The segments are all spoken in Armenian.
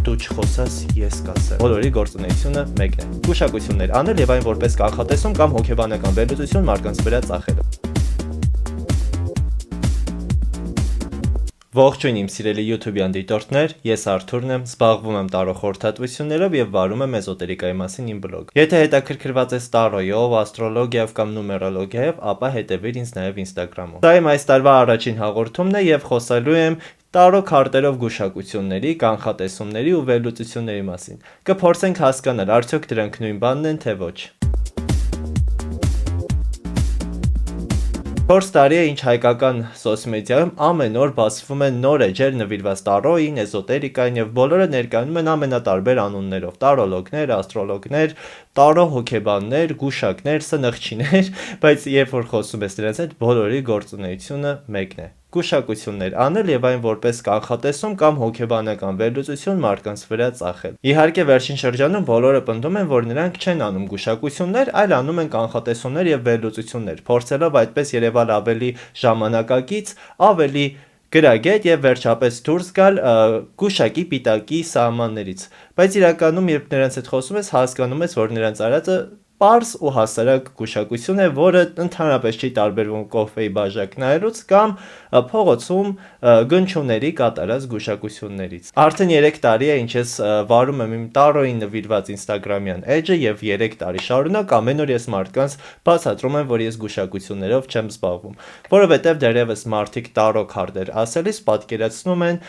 դու չխոսաս, ես կասեմ։ Բոլորի գործունեությունը մեկն է։ Գուշակություններ անել եւ այն որպես կանխատեսում կամ հոգեբանական վերլուծություն մարդկանց վրա ծախել։ Ողջույն իմ սիրելի YouTube-յան դիտորդներ, ես Արթուրն եմ, զբաղվում եմ տարո խորհրդատվություններով եւ վարում եմ էզոտերիկայի մասին իմ բլոգ։ Եթե հետաքրքրված ես տարոյով, աստրոլոգիայով կամ նումերոլոգիայով, ապա հետևիր ինձ նաեւ Instagram-ում։ Սա իմ այս տարվա առաջին հաղորդումն է եւ խոսելու եմ տարո քարտերով գուշակությունների, կանխատեսումների ու վերլուծությունների մասին։ Կփորձենք հասկանալ, արդյոք դրանք նույն բանն են թե ոչ։ 4 տարի է ինչ հայկական սոցմեդիայում ամեն օր բացվում են նոր էջեր նվիրված տարոյին, էզոտերիկային եւ բոլորը ներկայանում են ամենատարբեր անուններով՝ տարոլոգներ, աստրոլոգներ, տարո հոգեբաններ, գուշակներ, սնխչիներ, բայց երբ որ խոսում ես դրանց հետ, բոլորի գործունեությունը մեկն է։ Գուշակություններ անել եւ այն որպես կանխատեսում կամ հոգեբանական վերլուծություն մարդկանց վրա ծախել։ Իհարկե վերջին շրջանում բոլորը պնդում են, որ նրանք չեն անում գուշակություններ, այլ անում են կանխատեսումներ եւ վերլուծություններ, փորձելով այդպես երևալ ավելի ժամանակակից, ավելի գրագետ եւ վերջապես դուրս գալ գուշակի պիտակի սահմաններից։ Բայց իրականում երբ նրանց հետ խոսում ես, հասկանում ես, որ նրանց արածը պարզ ու հասարակ գուշակություն է, որը ընդհանրապես չի տարբերվում կոֆեի բաժակ նայելուց կամ փողոցում գնչուների կատարած գուշակություններից։ Արդեն 3 տարի է ինչ ես վարում եմ իմ տարոյին նվիրված Instagram-յան էջը եւ 3 տարի շարունակ ամեն օր ես մարդկանց բացատրում եմ, որ ես գուշակություններով չեմ զբաղվում, որովհետեւ դեռևս մարդիկ տարո քարտեր ասելիս պատկերացնում են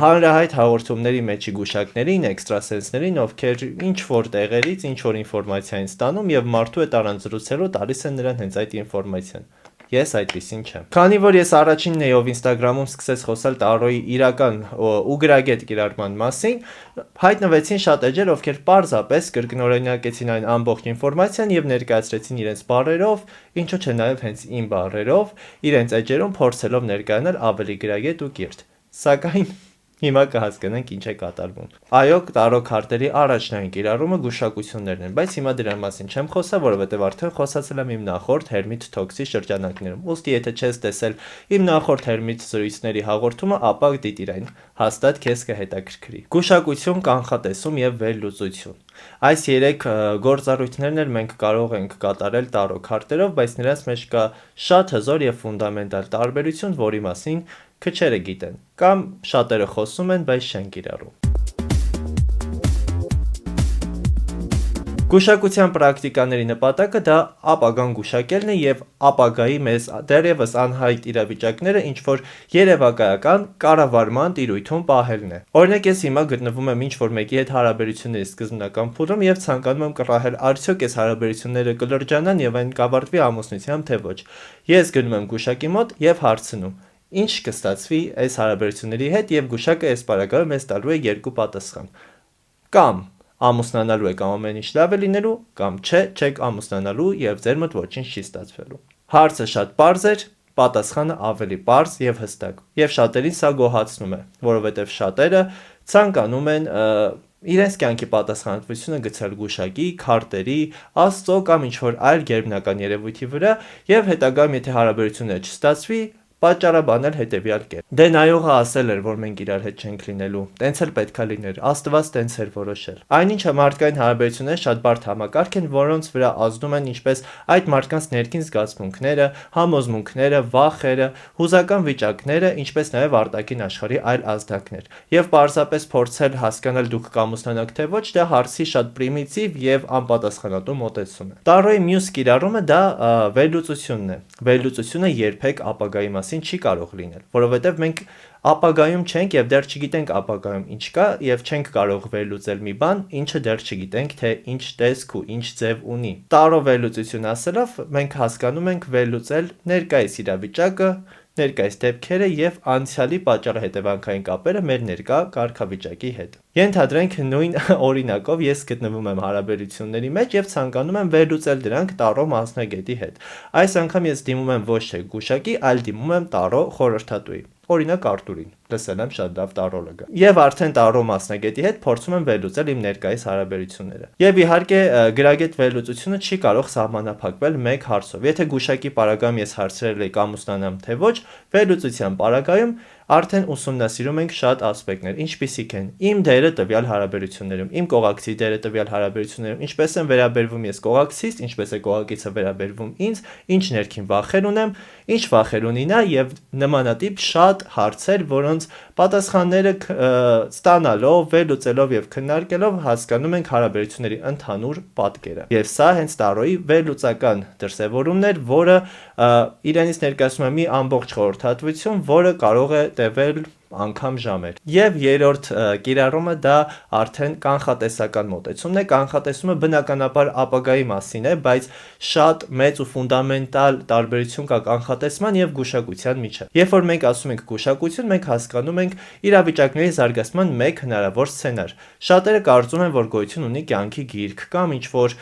հանրահայտ հաղորդումների մեջի գուշակներին, էքստրասենսներին, ովքեր ինչ որ տեղերից ինչ որ ինֆորմացիա են ստանում եւ մարդու հետ առանց զրուցելու տալիս են նրան հենց այդ ինֆորմացիան։ Ես այդպեսին չեմ։ Քանի որ ես առաջինն էի, ով Instagram-ում սկսեց խոսալ տարոյի իրական ու գրագետ կիրառման մասին, հայտնվեցին շատ էջեր, ովքեր պարզապես կրկնօրինակեցին այն ամբողջ ինֆորմացիան եւ ներկայացրեցին իրենց բառերով, ինչու՞ չէ նաեւ հենց իմ բառերով, իրենց էջերում փորձելով ներկայանալ ավելի գրագետ ու կիրթ։ Սակայն հիմա կհասկանանք ինչ է կատարվում։ Այո, տարո քարտերի առաջնային կիրառումը գուշակություններն են, բայց հիմա դրա մասին չեմ խոսա, որովհետև արդեն խոսացել եմ իմ նախորդ Hermit Talks-ի շրջանակներում։ Ուստի եթե չես տեսել իմ նախորդ Hermit զրույցների հաղորդումը, ապա դիտիր այն, հաստատ քեզ կհետաքրքրի։ Գուշակություն, կանխատեսում եւ վերլուծություն։ Այս 3 գործառույթներն էլ մենք կարող ենք կատարել տարո քարտերով, բայց նրանց մեջ կա շատ հզոր եւ ֆունդամենտալ տարբերություն, որի մասին քչերը գիտեն կամ շատերը խոսում են, բայց չեն կիրառում։ Գուշակության պրակտիկաների նպատակը դա ապագան գուշակելն է եւ ապագայի մեզ դեռևս անհայտ իրավիճակները ինչ որ երևակայական կառավարման տիրույթում պահելն է։ Օրինակ ես հիմա գտնվում եմ ինչ որ մեկի հետ հարաբերությունների սկզբնական փուլում եւ ցանկանում եմ կռահել արդյոք այս հարաբերությունները կլրջանան եւ այն կավարտվի ամուսնությամբ թե ոչ։ Ես գնում եմ գուշակի մոտ եւ հարցնում. Ինչ կստացվի այս հարաբերությունների հետ եւ գուշակը այս պարագայում մեզ տալու է 2 պատասխան։ Կամ ամուսնանալու եք ամեն ինչ լավ է լինելու, կամ չէ, չեք ամուսնանալու եւ ձեր մոտ ոչինչ չի ստացվելու։ Հարցը շատ պարզ էր, պատասխանը ավելի պարզ եւ հստակ։ Եվ շատերին սա գոհացնում է, որովհետեւ շատերը ցանկանում են իրենց կյանքի պատասխանատվությունը գցել գուշակի, քարտերի, աստծո կամ ինչ որ այլ գերբնական երևույթի վրա եւ հետագայում եթե հարաբերությունները չստացվի, պատճառաբանել հետևյալ կերպ։ Դե նայողը ասել էր, որ մենք իրար հետ չենք լինելու, տենց էլ պետքա լիներ, Աստված տենց էր որոշել։ Այնինչը մարդկային հարաբերությունները շատ բարդ համակարգ են, որոնց վրա ազդում են ինչպես այդ մարդկանց ներքին զգացմունքները, համոզմունքները, վախերը, հուզական վիճակները, ինչպես նաև արտաքին աշխարհի այլ ազդակներ։ Եվ պարզապես փորձել հասկանալ դուք կամուսնանաք թե ոչ, դա հարցի շատ պրիմիտիվ եւ անպատասխանատու մոտեցում է։ Տարոյի մյուս կիրառումը դա վերլուծությունն է։ Վերլուծությունը երբեք ապագայի մասին չի կարող լինել, որովհետև մենք ապագայում չենք եւ դեռ չգիտենք ապագայում ինչ կա եւ չենք կարող վերլուծել մի բան, ինչը դեռ չգիտենք թե ինչ տեսք ու ինչ ձև ունի։ Տարո վերլուծություն ասելով մենք հասկանում ենք վերլուծել ներկայիս իրավիճակը, ներկայիս դեպքերը եւ անցյալի պատճառահետևանքային կապերը մեր ներկա կարգավիճակի հետ։ Ենթադրենք նույն օրինակով ես գտնվում եմ հարաբերությունների մեջ եւ ցանկանում եմ վերլուծել դրանք տարո մասնագետի հետ։ Այս անգամ ես դիմում եմ ոչ թե գուշակի, այլ դիմում եմ տարո խորհրդատուի։ Օրինակ Արտուրին, լսել եմ շատ լավ տարոլոգ է։ Եվ արդեն տարո մասնագետի հետ փորձում եմ վերլուծել իմ ներկայիս հարաբերությունները։ Եվ իհարկե գրագետ վերլուծությունը չի կարող սահմանափակվել մեկ հարցով։ Եթե գուշակի պարագայում ես հարցրել եի ամուսնանամ թե ոչ, վերլուծության պարագայում արդեն ուսումնասիրում ենք շատ ասպեկտներ, ինչպիսիք են իմ դերը տվյալ հարաբերություններում, իմ կողակցի դերը տվյալ հարաբերություններում, ինչպես եմ վերաբերվում ես կողակցից, ինչպես է կողակիցը վերաբերվում ինձ, ինչ ներքին վախեր ունեմ, ինչ վախեր ունի նա եւ նմանատիպ շատ հարցեր, որոնց պատասխանները ստանալով, վերլուծելով եւ քննարկելով հասկանում ենք հարաբերությունների ընդհանուր պատկերը։ Եվ սա հենց Տարոյի վերլուծական դրսևորումն էր, որը իրենից ներկայացնում է մի ամբողջ խորհրդատվություն, որը կարող է տևել անգամ ժամեր։ Եվ երրորդ կիրառումը դա արդեն կանխատեսական մոտեցումն է։ Կանխատեսումը բնականաբար ապագայի մասին է, բայց շատ մեծ ու ֆունդամենտալ տարբերություն կա կանխատեսման եւ գուշակության միջեւ։ Երբ որ մենք ասում ենք գուշակություն, մենք հասկանում ենք իրավիճակների զարգացման մեկ հնարավոր սցենար։ Շատերը կարծում են, որ գոյություն ունի կյանքի գիրք կամ ինչ-որ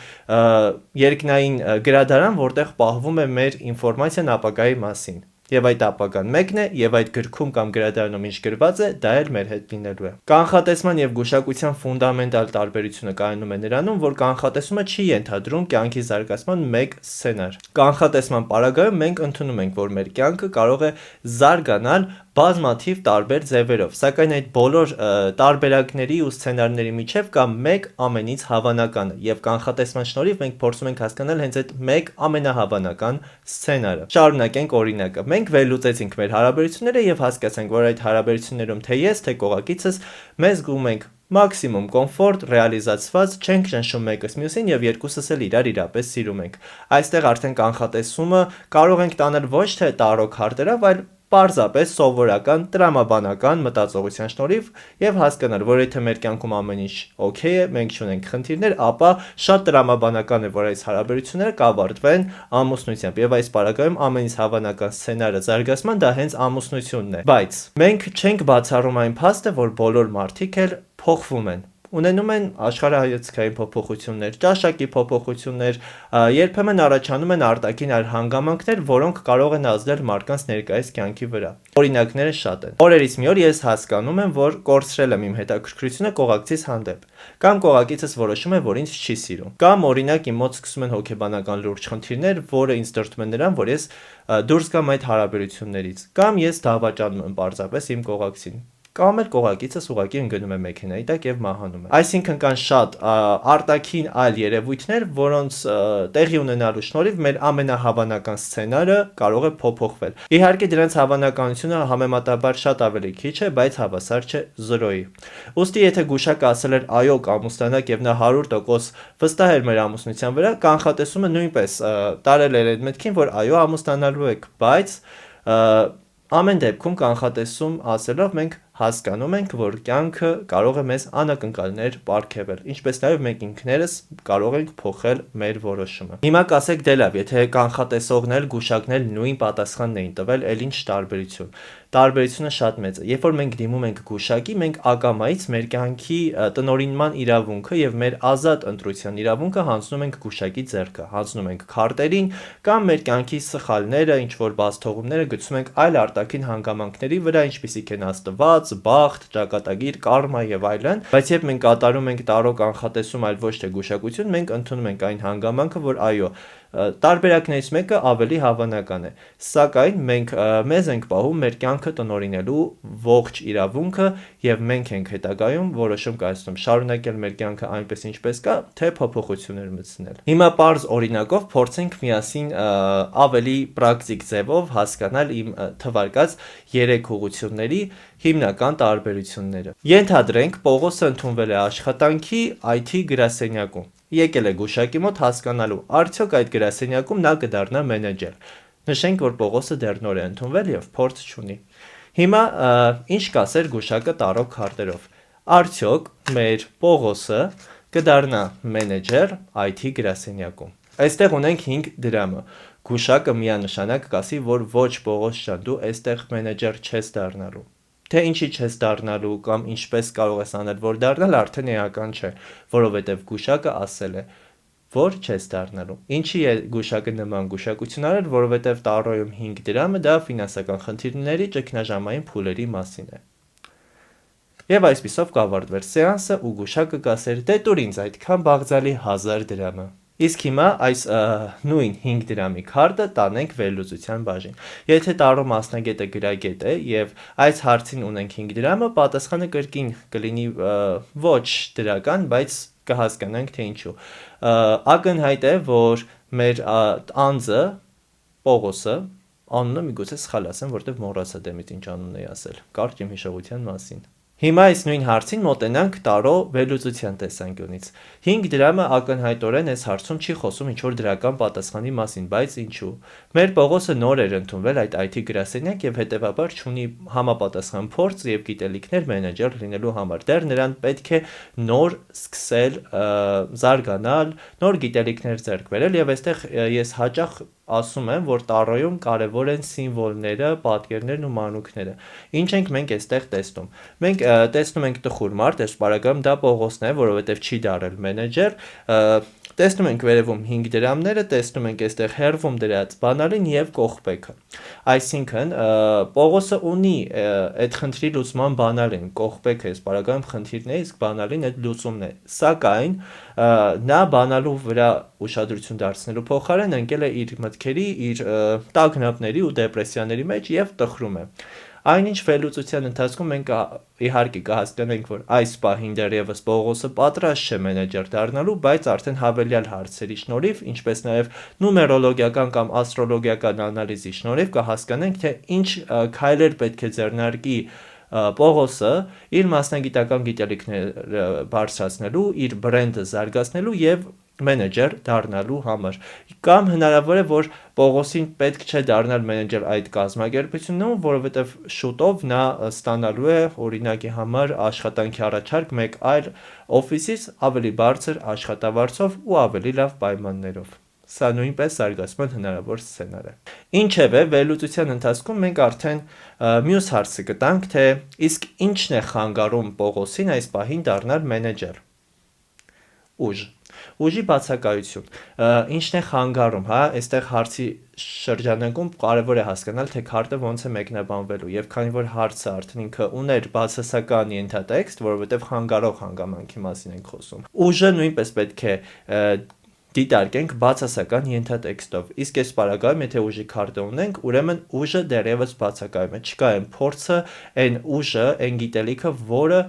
երկնային գրադարան, որտեղ պահվում է մեր ինֆորմացիան ապագայի մասին։ Եվ այդ ապագան մեկն է, եւ այդ գրքում կամ գրադարանում ինչ գրված է, դա էլ մեր հետ լինելու է։ Կանխատեսման եւ գուշակության ֆունդամենտալ տարբերությունը կայանում է նրանում, որ կանխատեսումը չի ենթադրում կյանքի զարգացման մեկ սցենար։ Կանխատեսման պարագայում մենք ընդունում ենք, որ մեր կյանքը կարող է զարգանալ բազմաթիվ տարբեր ձևերով, սակայն այդ բոլոր տարբերակների ու սցենարների միջև կա մեկ ամենից հավանականը, եւ կանխատեսման շնորհիվ մենք փորձում ենք հասկանալ հենց այդ մեկ ամենահավանական սցենարը։ Շարունակենք օրինակը։ Մենք վերլուծեցինք մեր հարաբերությունները եւ հասկացանք, որ այդ հարաբերություններում թե ես, թե կողակիցս մեզ զգում ենք մաքսիմում կոմֆորտ, ռեալիզացված, չենք ճնշում մեկս մյուսին եւ երկուսս էլ իրապես սիրում ենք։ Այստեղ արդեն կանխատեսումը կարող ենք տանել ոչ թե տարո քարտերով, այլ պարզապես սովորական տրամաբանական մտածողության շնորհիվ եւ հասկանալ, որ եթե մեր կյանքում ամեն ինչ օքեյ է, մենք չունենք խնդիրներ, ապա շատ տրամաբանական է, որ այս հարաբերությունները կավարտվեն ամուսնությամբ եւ այս պարագայում ամենից հավանական սցենարը զարգացման դա հենց ամուսնությունն է։ Բայց մենք չենք բացառում այն փաստը, որ բոլոր մարդիկ էլ փոխվում են, ունենում են աշխարհայացքային փոփոխություններ, ճաշակի փոփոխություններ, երբեմն առաջանում են արտաքին այլ հանգամանքներ, որոնք կարող են ազդել մարդկանց ներկայիս կյանքի վրա։ Օրինակները շատ են։ Օրերից մի օր ես հասկանում եմ, որ կորցրել եմ իմ հետաքրքրությունը կողակցիս հանդեպ, կամ կողակիցս որոշում է, որ ինձ չի սիրում, կամ օրինակ իմ մոտ սկսում են հոգեբանական լուրջ խնդիրներ, որը ինձ դրդում է նրան, որ ես դուրս գամ այդ հարաբերություններից, կամ ես դավաճանում եմ պարզապես իմ կողակցին, կամ էլ կողակիցս ուղղակի ընկնում է մեքենայի տակ եւ մահանում է։ Այսինքն կան շատ արտաքին այլ երևույթներ, որոնց տեղի ունենալու շնորհիվ մեր ամենահավանական սցենարը կարող է փոփոխվել։ Իհարկե դրանց հավանականությունը համեմատաբար շատ ավելի քիչ է, բայց հավասար չէ 0-ի։ Ուստի եթե գուշակը ասել էր այո կամուստանաք եւ նա 100% վստահ էր մեր ամուսնության վրա, կանխատեսումը նույնպես տարել էր այդ մտքին, որ այո ամուսնանալու եք, բայց ամեն դեպքում կանխատեսում ասելով մենք հասկանում ենք, որ կյանքը կարող է մեզ անակնկալներ պարգևել, ինչպես նաև մենք ինքներս կարող ենք փոխել մեր որոշումը։ Հիմա կասեք դե լավ, եթե կանխատեսողն էլ գուշակն էլ նույն պատասխանն էին տվել, էլ ինչ տարբերություն։ Տարբերությունը շատ մեծ է։ Երբ որ մենք դիմում ենք գուշակի, մենք ակամայից մեր կյանքի տնօրինման իրավունքը եւ մեր ազատ ընտրության իրավունքը հանձնում ենք գուշակի ձեռքը, հանձնում ենք քարտերին կամ մեր կյանքի սխալները, ինչ որ բացթողումները գցում ենք այլ արտաքին հանգամանքների վրա, ինչպիսիք են աստված, բախտ, ճակատագիր, կարմա եւ այլն, բայց երբ մենք կատարում ենք տարո կանխատեսում, այլ ոչ թե գուշակություն, մենք ընդունում ենք այն հանգամանքը, որ այո, տարբերակներից մեկը ավելի հավանական է, սակայն մենք մեզ ենք պահում մեր կյանքը տնօրինելու ողջ իրավունքը եւ մենք ենք հետագայում որոշում կայացնում շարունակել մեր կյանքը այնպես ինչպես կա, թե փոփոխություններ մտցնել։ Հիմա պարզ օրինակով փորձենք միասին ավելի պրակտիկ ձևով հասկանալ իմ թվարկած 3 ուղղությունների հիմնական տարբերությունները։ Ենթադրենք Պողոսը ընդունվել է աշխատանքի IT գրասենյակում։ Եկել է գուշակի մոտ հասկանալու արդյոք այդ գրասենյակում նա կդառնա մենեջեր։ Նշենք, որ Պողոսը դեռ նոր է ընդունվել եւ փորձ չունի։ Հիմա ինչ կասեր գուշակը տարո քարտերով։ Արդյոք մեր Պողոսը կդառնա մենեջեր IT գրասենյակում։ Այստեղ ունենք 5 դրամը։ Գուշակը միանշանակ կասի, որ ոչ Պողոս ջան, դու այստեղ մենեջեր չես դառնալու։ Թե ինչի չես դառնալու կամ ինչպես կարող ես անել, որ դառնալ արդեն էական չէ, որովհետև գուշակը ասել է, որ չես դառնալու։ Ինչի է գուշակը նման գուշակություն արել, որովհետև տարոյում 5 դրամը դա ֆինանսական խնդիրների ճգնաժամային փուլերի մասին է։ Եվ այսպիսով կավարտվեր սեանսը ու գուշակը կասեր, դե տուր ինձ այդքան բաղձալի 1000 դրամը։ Իսկ հիմա այս նույն 5 դրամի քարտը տանենք վերլուծության բաժին։ Եթե տարո մասնագետը գրագետ է եւ այս հարցին ունենք 5 դրամը, պատասխանը կրկին կլինի ոչ դրական, բայց կհասկանանք թե ինչու։ Ակնհայտ է, որ մեր անձը Պողոսը անունը միգուցե սխալ ասեմ, որտեվ մոռացա դեմից ինչ անուն էի ասել։ Կարճ իմ հիշողության մասին։ Հիմա այս նույն հարցին մոտենանք տարո վերլուծության տեսանկյունից։ 5 դրամը ակնհայտորեն այս հարցում չի խոսում ինչ-որ դրական պատասխանի մասին, բայց ինչու։ Մեր Պողոսը նոր էր ընդունվել այդ IT գրասենյակ եւ հետեւաբար չունի համապատասխան փորձ եւ գիտելիքներ մենեջեր լինելու համար։ Դեռ նրան պետք է նոր սկսել զարգանալ, նոր գիտելիքներ ձեռք բերել եւ այստեղ ես հաճախ ասում եմ, որ տարոյում կարևոր են սիմվոլները, պատկերներն ու մանուկները։ Ինչ ենք մենք այստեղ տեսնում։ Մենք տեսնում ենք տխուր մարդ, այս պարագայում դա Պողոսն է, որովհետև չի դարել մենեջեր, տեսնում ենք վերևում 5 դրամները, տեսնում ենք այստեղ հերվում դրած բանալին եւ կողպեքը։ Այսինքն Պողոսը ունի այդ խնդրի լուծման բանալին, կողպեքը այս պարագայում խնդիրն է, իսկ բանալին այդ լուծումն է։ Սակայն նա բանալու վրա ուշադրություն դարձնելու փոխարեն ընկել է իր մտքերի, իր տագնապների ու դեպրեսիաների մեջ եւ տխրում է։ Այնինչ վերլուծության ընթացքում մենք իհարկե կհասկանանք, որ այս պահին դեռևս Պողոսը պատրաստ չէ մենեջեր դառնալու, բայց արդեն հավելյալ հարցերի շնորհիվ, ինչպես նաև նումերոլոգիական կամ աստրոլոգիական անալիզի շնորհիվ կհասկանանք, թե ինչ քայլեր պետք է ձեռնարկի Պողոսը իր մասնագիտական գիտելիքները բարձրացնելու, իր բրենդը զարգացնելու եւ մենեջեր դառնալու համար։ Կամ հնարավոր է, որ Պողոսին պետք չէ դառնալ մենեջեր այդ կազմակերպությունում, որովհետև շուտով նա ստանալու է օրինակի համար աշխատանքի առաջարկ մեկ այլ օֆիսից ավելի բարձր աշխատավարձով ու ավելի լավ պայմաններով։ Սա նույնպես զարգացման հնարավոր սցենար է։ Ինչևէ, վերլուծության ընթացքում մենք արդեն մյուս հարցը կտանք, թե իսկ ինչն է խանգարում Պողոսին այս պահին դառնալ մենեջեր։ Ուժի բացակայություն։ Ինչն է խանգարում, հա, այստեղ հարցի շրջանակում կարևոր է հասկանալ, թե քարտը ոնց է մեկնաբանվելու, եւ քանի որ հարցը արդեն ինքը ուներ բացասական ենթատեքստ, որովհետեւ խանգարող հանգամանքի մասին ենք խոսում։ Ուժը նույնպես պետք է դիտարկենք բացասական ենթատեքստով։ Իսկ այս պարագայում, եթե ուժի քարտը ունենք, ուրեմն ուժը դեռևս բացակայում է։ Չկա այն փորձը, այն ուժը, այն գիտելիքը, որը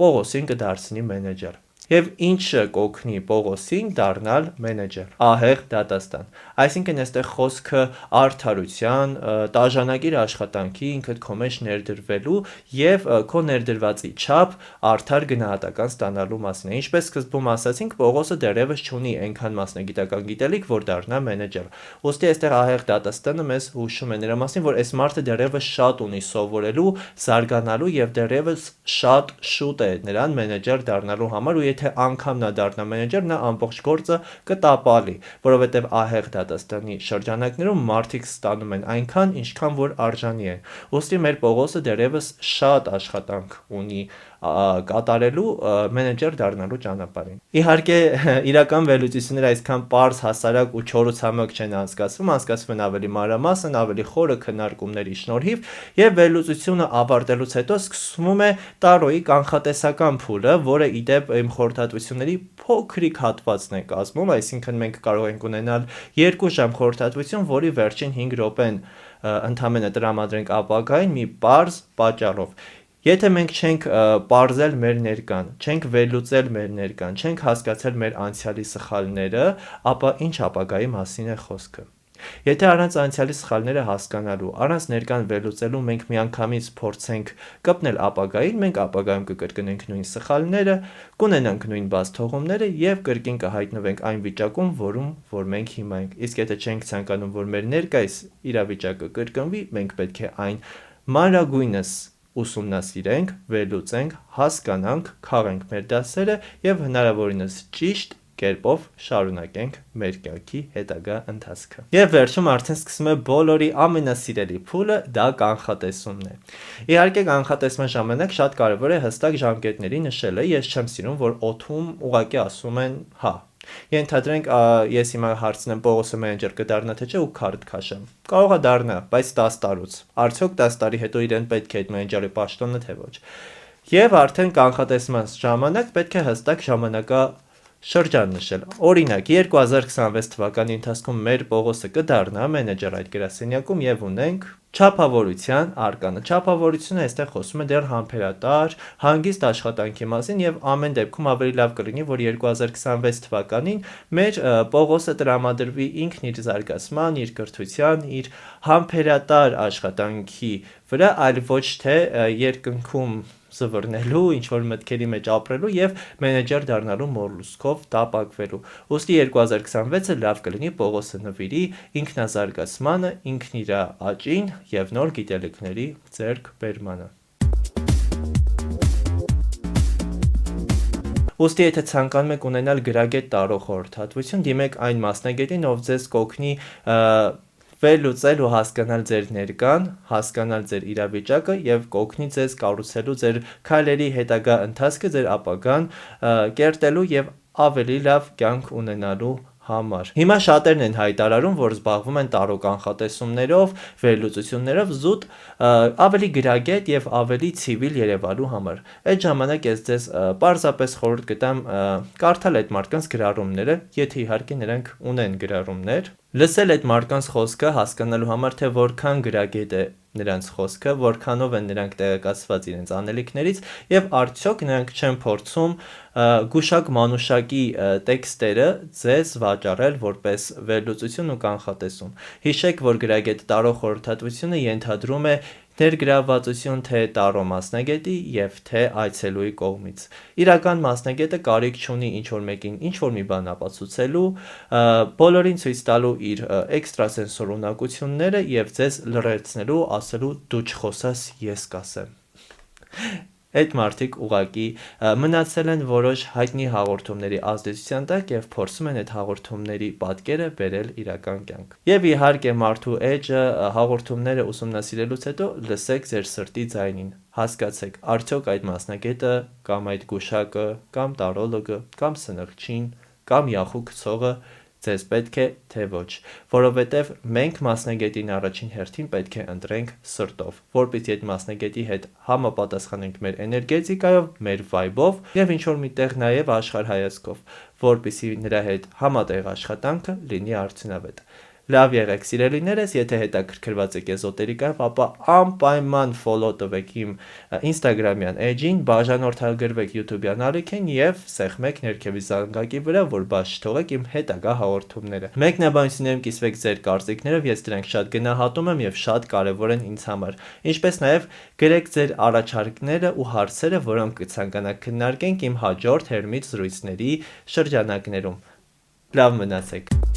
Պողոսին կդարձնի մենեջեր։ Եվ ինչը կօգնի Պողոսին դառնալ մենեջեր։ Ահեղ դատաստան։ Այսինքն այստեղ խոսքը արդարության, տաժանակիր աշխատանքի, ինքդ քո մեջ ներդրվելու եւ քո ներդրվածի չափ արդար գնահատական ստանալու մասին է։ Ինչպես սկզբում ասացինք, Պողոսը դեռևս չունի այնքան մասնագիտական գիտելիք, որ դառնա մենեջեր։ Ոստի այստեղ ահեղ դատաստանը մեզ հուշում է նրա մասին, որ այս մարդը դեռևս շատ ունի սովորելու, զարգանալու եւ դեռևս շատ շուտ է նրան մենեջեր դառնալու համար ու եթե անգամ նա դառնա մենեջեր, նա ամբողջ գործը կտապալի, որովհետև ահեղ դատաստանի շրջանակներում մարդիկ ստանում են այնքան, ինչքան որ արժանի են։ Ոստի մեր Պողոսը դեռևս շատ աշխատանք ունի կատարելու մենեջեր դառնալու ճանապարհին։ Իհարկե, իրական վերլուծությունները այսքան պարզ, հասարակ ու չորուցամոք չեն անցկացվում են ավելի մանրամասն, ավելի խորը քննարկումների շնորհիվ, եւ վերլուծությունը ավարտելուց հետո սկսվում է տարոյի կանխատեսական փուլը, որը իդեպ իմ խորհրդատվությունների փոքրիկ հատվածն է կազմում, այսինքն մենք կարող ենք ունենալ 2 ժամ խորհրդատվություն, որի վերջին 5 րոպեն ընդամենը տրամադրենք ապագային մի պարզ պատճառով։ Եթե մենք չենք պարզել մեր ներկան, չենք վերլուծել մեր ներկան, չենք հասկացել մեր անցյալի սխալները, ապա ինչ ապագայի մասին է խոսքը։ Եթե առանց անցյալի սխալները հասկանալու, առանց ներկան վերլուծելու մենք միանգամից փորձենք կպնել ապագային, մենք ապագայում կկրկնենք նույն սխալները, կունենանք նույն բացթողումները եւ կրկին կհայտնվենք այն վիճակում, որում որ մենք հիմա ենք։ Իսկ եթե չենք ցանկանում, որ մեր ներկայիս իրավիճակը կրկնվի, մենք պետք է այն մանրագույնս ուսումնասիրենք, վերլուծենք, հասկանանք, քաղենք մեր դասերը եւ հնարավորինս ճիշտ կերպով շարունակենք մեր կյանքի հետագա ընթացքը։ Եվ վերջում արդեն սկսում է բոլորի ամենասիրելի փուլը, դա կանխատեսումն է։ Իհարկե կանխատեսման ժամանակ շատ կարևոր է հստակ ժամկետների նշելը, ես չեմ սիրում, որ օդում ուղղակի ասում են հա։ Ենթադրենք ես հիմա հարցնեմ Պողոսը մենեջեր կդառնա թե չէ ու քարտ քաշեմ։ Կարող է դառնա, բայց 10 տարուց։ Արդյոք 10 տարի հետո իրեն պետք է այդ մենեջերի պաշտոնը թե ոչ։ Եվ արդեն կանխատեսման ժամանակ պետք է հստակ ժամանակա շրջան նշել։ Օրինակ, 2026 թվականի ընթացքում մեր Պողոսը կդառնա մենեջեր այդ գրասենյակում եւ ունենք չափավորության արկանը։ Չափավորությունը այստեղ խոսում է դեռ համբերատար, հանգիստ աշխատանքի մասին եւ ամեն դեպքում ավելի լավ կլինի, որ 2026 թվականին մեր Պողոսը տրամադրվի ինքն իր զարգացման, իր կրթության, իր համբերատար աշխատանքի վրա, այլ ոչ թե երկնքում զվրնելու, ինչ-որ մտքերի մեջ ապրելու և մենեջեր դառնալու մոլուսկով տապակվելու։ Ուստի 2026-ը լավ կլինի Պողոսը նվիրի ինքնազարգացմանը, ինքն իր աճին և նոր գիտելիքների ձեռք բերմանը։ Ուստի եթե ցանկանում եք ունենալ գրագետ տարող խորհրդատվություն, դիմեք այն մասնագետին, ով ձեզ կօգնի վերլուծել ու հասկանալ ձեր ներկան, հասկանալ ձեր իրավիճակը եւ կօգնի ձեզ կառուցելու ձեր քայլերի հետագա ընթացքը, ձեր ապագան կերտելու եւ ավելի լավ կյանք ունենալու համար։ Հիմա շատերն են հայտարարում, որ զբաղվում են տարող կանխատեսումներով, վերլուծություններով զուտ ավելի գրագետ եւ ավելի ցիվիլ երևալու համար։ Այդ ժամանակ ես ձեզ պարզապես խորհուրդ կտամ կարդալ այդ մարդկանց գրառումները, եթե իհարկե նրանք ունեն գրառումներ, լսել այդ մարդկանց խոսքը, հասկանալու համար, թե որքան գրագետ է նրանց խոսքը, որքանով են նրանք տեղեկացված իրենց անելիքներից եւ արդյոք նրանք չեն փորձում գուշակ մանուշակի տեքստերը ձեզ վաճառել որպես վերլուծություն ու կանխատեսում։ Հիշեք, որ գրագետ տարող խորհրդատվությունը ենթադրում է ներգրավվածություն թե տարո մասնագետի եւ թե այցելուի կողմից։ Իրական մասնագետը կարիք չունի ինչ-որ մեկին ինչ-որ մի բան ապացուցելու, բոլորին ցույց տալու իր էքստրասենսոր ունակությունները եւ ձեզ լրացնելու, ասելու դու չխոսաս, ես կասեմ։ Այդ մարդիկ ուղակի մնացել են որոշ հայտնի հաղորդումների ազդեցության տակ եւ փորձում են այդ հաղորդումների պատկերը բերել իրական կյանք։ Եվ իհարկե մարդու էջը հաղորդումները ուսումնասիրելուց հետո լսեք ձեր սրտի ձայնին, հասկացեք, արդյոք այդ մասնագետը կամ այդ գուշակը կամ տարոլոգը կամ սնխչին կամ յախու գցողը ձեզ պետք է թե ոչ, որովհետև մենք մասնագետին առաջին հերթին պետք է ընտրենք սրտով, որպեսզի այդ մասնագետի հետ համապատասխանենք մեր էներգետիկայով, մեր վայբով եւ ինչ-որ միտեղ նաեւ աշխարհայացքով, որպեսզի նրա հետ համատեղ աշխատանքը լինի արդյունավետ։ Լավ եղեք սիրելիներս, եթե հետաքրքրված եք էզոտերիկայով, ապա անպայման follow տվեք իմ Instagram-յան էջին, բաժանորդագրվեք YouTube-յան ալիքին եւ սեղմեք ներքևի զանգակի վրա, որ բաց չթողեք իմ հետագա հաղորդումները։ Մեկնաբանություններում կիսվեք ձեր կարծիքներով, ես դրանք շատ գնահատում եմ եւ շատ կարեւոր են ինձ համար։ Ինչպես նաեւ գրեք ձեր առաջարկները ու հարցերը, որոնք կցանկանաք քննարկենք իմ հաջորդ հերմից զրույցների շրջանակներում։ Լավ մնացեք։